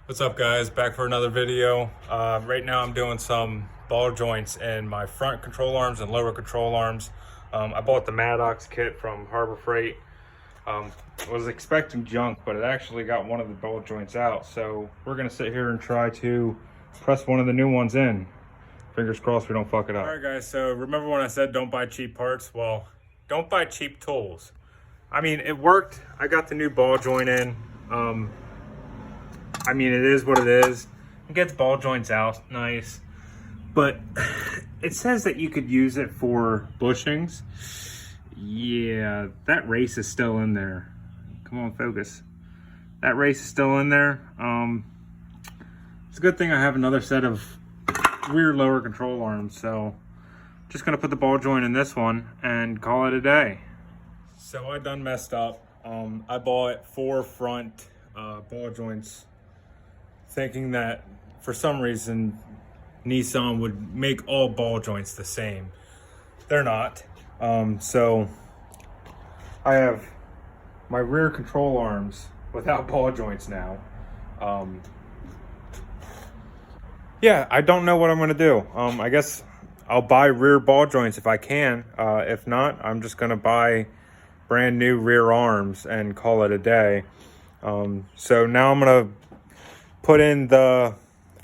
What's up, guys? Back for another video. Right now I'm doing some ball joints in my front control arms and lower control arms. I bought the Maddox kit from Harbor Freight. Was expecting junk, but it actually got one of the ball joints out. So we're gonna sit here and try to press one of the new ones in. Fingers crossed we don't fuck it up. All right, guys, so remember when I said don't buy cheap parts? Well, don't buy cheap tools. I mean, it worked. I got the new ball joint in. I mean, it is what it is. It gets ball joints out nice, but it says that you could use it for bushings. Yeah, that race is still in there. Come on, focus. That race is still in there. It's a good thing I have another set of rear lower control arms, so just gonna put the ball joint in this one and call it a day. So I done messed up. I bought 4 front ball joints, thinking that for some reason Nissan would make all ball joints the same. They're not. So I have my rear control arms without ball joints now. Yeah, I don't know what I'm gonna do. I guess I'll buy rear ball joints if I can. If not, I'm just gonna buy brand new rear arms and call it a day. So now I'm gonna put in the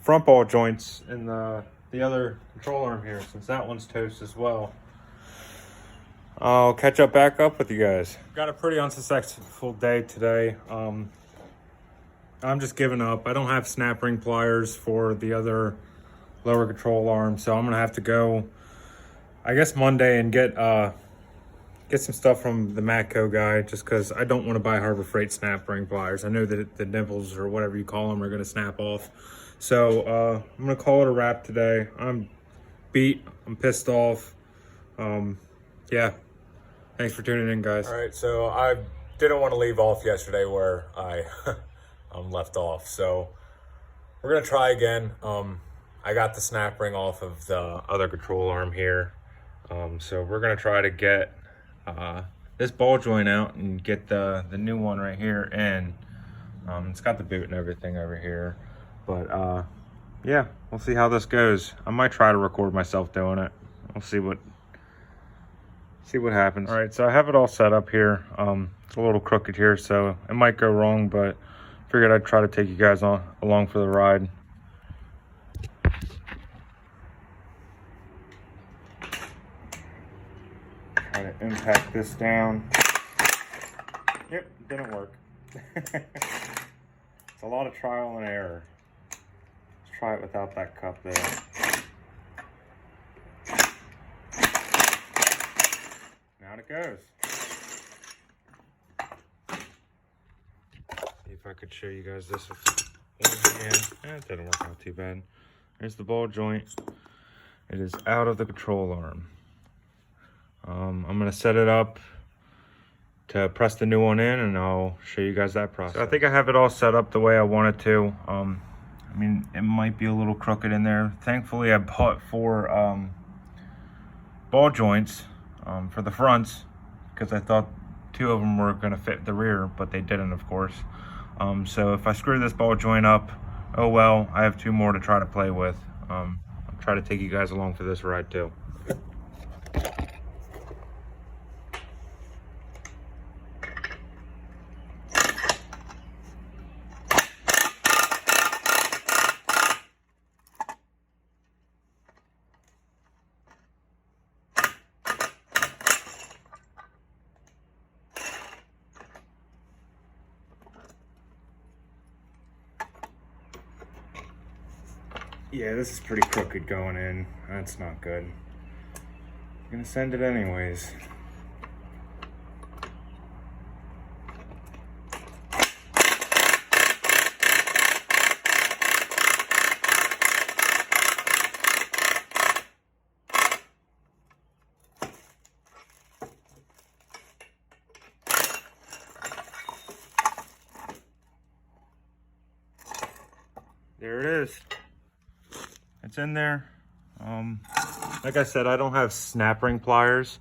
front ball joints in the other control arm here, since that one's toast as well. I'll catch up back up with you guys. Got a pretty unsuccessful day today. I'm just giving up. I don't have snap ring pliers for the other lower control arm, so I'm gonna have to go, I guess, Monday and get some stuff from the Matco guy, just because I don't want to buy Harbor Freight snap ring pliers. I know that the nipples, or whatever you call them, are going to snap off. So I'm going to call it a wrap today. I'm beat. I'm pissed off. Yeah. Thanks for tuning in, guys. All right, so I didn't want to leave off yesterday where I left off. So we're going to try again. I got the snap ring off of the other control arm here. So we're going to try to get this ball joint out and get the new one right here in. It's got the boot and everything over here, but yeah, we'll see how this goes. I might try to record myself doing it. We'll see what happens. All right, so I have it all set up here. It's a little crooked here, so it might go wrong, but figured I'd try to take you guys along for the ride. Try to impact this down. Yep, didn't work. It's a lot of trial and error. Let's try it without that cup there. Out it goes. See if I could show you guys this with one hand. It didn't work out too bad. There's the ball joint. It is out of the control arm. I'm going to set it up to press the new one in, and I'll show you guys that process. So I think I have it all set up the way I want it to. I mean, it might be a little crooked in there. Thankfully, I bought 4 ball joints for the fronts, because I thought 2 of them were going to fit the rear, but they didn't, of course. So if I screw this ball joint up, oh well, I have 2 more to try to play with. I'll try to take you guys along for this ride too. Yeah, this is pretty crooked going in. That's not good. I'm gonna send it anyways. There it is. It's in there. Like I said, I don't have snap ring pliers,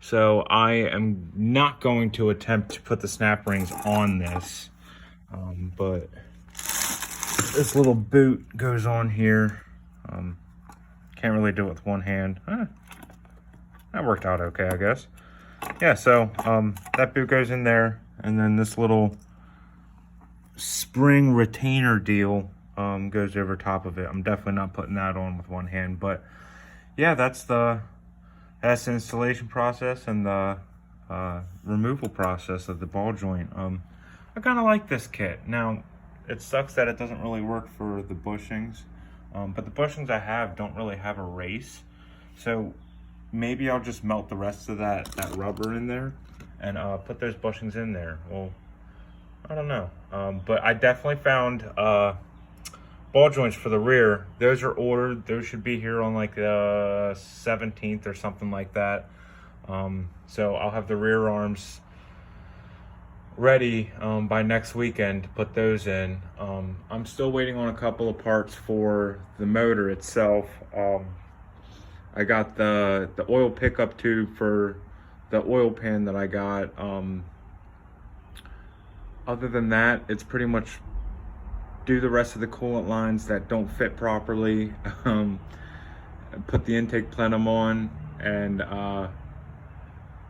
so I am not going to attempt to put the snap rings on this. But this little boot goes on here. Can't really do it with one hand. That worked out okay, I guess. Yeah, so that boot goes in there, and then this little spring retainer deal goes over top of it. I'm definitely not putting that on with one hand, but yeah, that's the installation process and the removal process of the ball joint. I kind of like this kit. Now, it sucks that it doesn't really work for the bushings, but the bushings I have don't really have a race, so maybe I'll just melt the rest of that rubber in there and put those bushings in there. Well, I don't know, but I definitely found ball joints for the rear. Those are ordered. Those should be here on like the 17th or something like that. So I'll have the rear arms ready by next weekend to put those in. I'm still waiting on a couple of parts for the motor itself. I got the oil pickup tube for the oil pan that I got. Other than that, it's pretty much do the rest of the coolant lines that don't fit properly, put the intake plenum on, and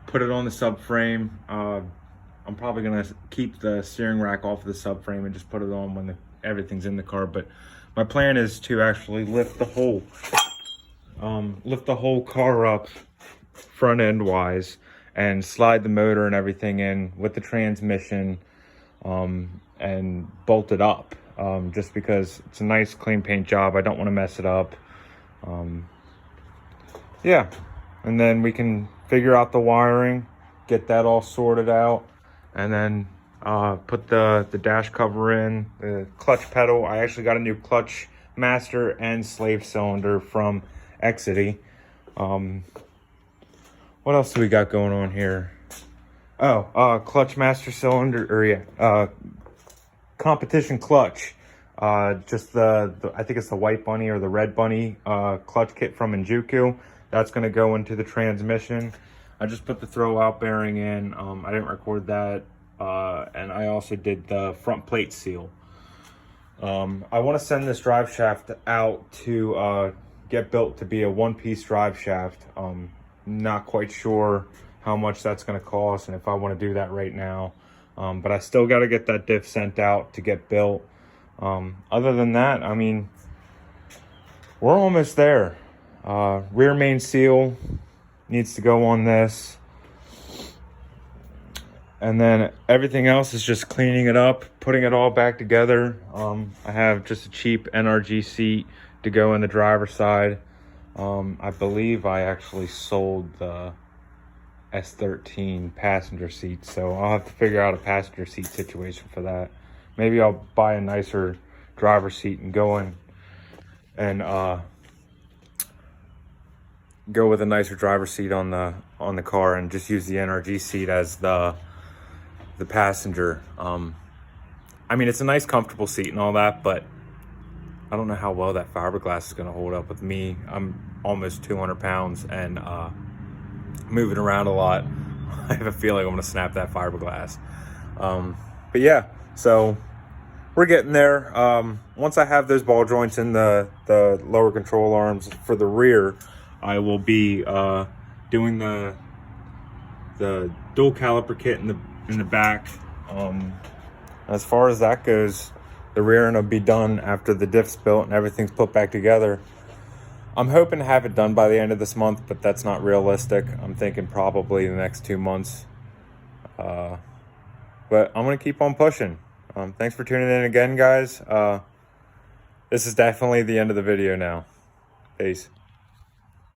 put it on the subframe. I'm probably gonna keep the steering rack off of the subframe and just put it on when everything's in the car. But my plan is to actually lift the whole car up front end wise and slide the motor and everything in with the transmission, and bolt it up. Just because it's a nice clean paint job. I don't want to mess it up. Yeah, and then we can figure out the wiring, get that all sorted out, and then put the dash cover in, the clutch pedal. I actually got a new clutch master and slave cylinder from Exity. What else do we got going on here? Oh, clutch master cylinder, or yeah, competition clutch. Just the I think it's the white bunny or the red bunny clutch kit from Injuku. That's going to go into the transmission. I just put the throw out bearing in. I didn't record that, and I also did the front plate seal. I want to send this drive shaft out to get built to be a one-piece drive shaft. Not quite sure how much that's going to cost and if I want to do that right now. But I still got to get that diff sent out to get built. Other than that, I mean, we're almost there. Rear main seal needs to go on this. And then everything else is just cleaning it up, putting it all back together. I have just a cheap NRG seat to go in the driver's side. I believe I actually sold the S13 passenger seat, so I'll have to figure out a passenger seat situation for that. Maybe I'll buy a nicer driver's seat and go in and go with a nicer driver's seat on the car and just use the NRG seat as the passenger. I mean, it's a nice comfortable seat and all that, but I don't know how well that fiberglass is going to hold up with me. I'm almost 200 pounds and moving around a lot. I have a feeling I'm going to snap that fiberglass. But yeah, so we're getting there. Once I have those ball joints in the lower control arms for the rear, I will be doing the dual caliper kit in the back. As far as that goes, the rear end will be done after the diff's built and everything's put back together. I'm hoping to have it done by the end of this month, but that's not realistic. I'm thinking probably the next 2 months. But I'm going to keep on pushing. Thanks for tuning in again, guys. This is definitely the end of the video now. Peace.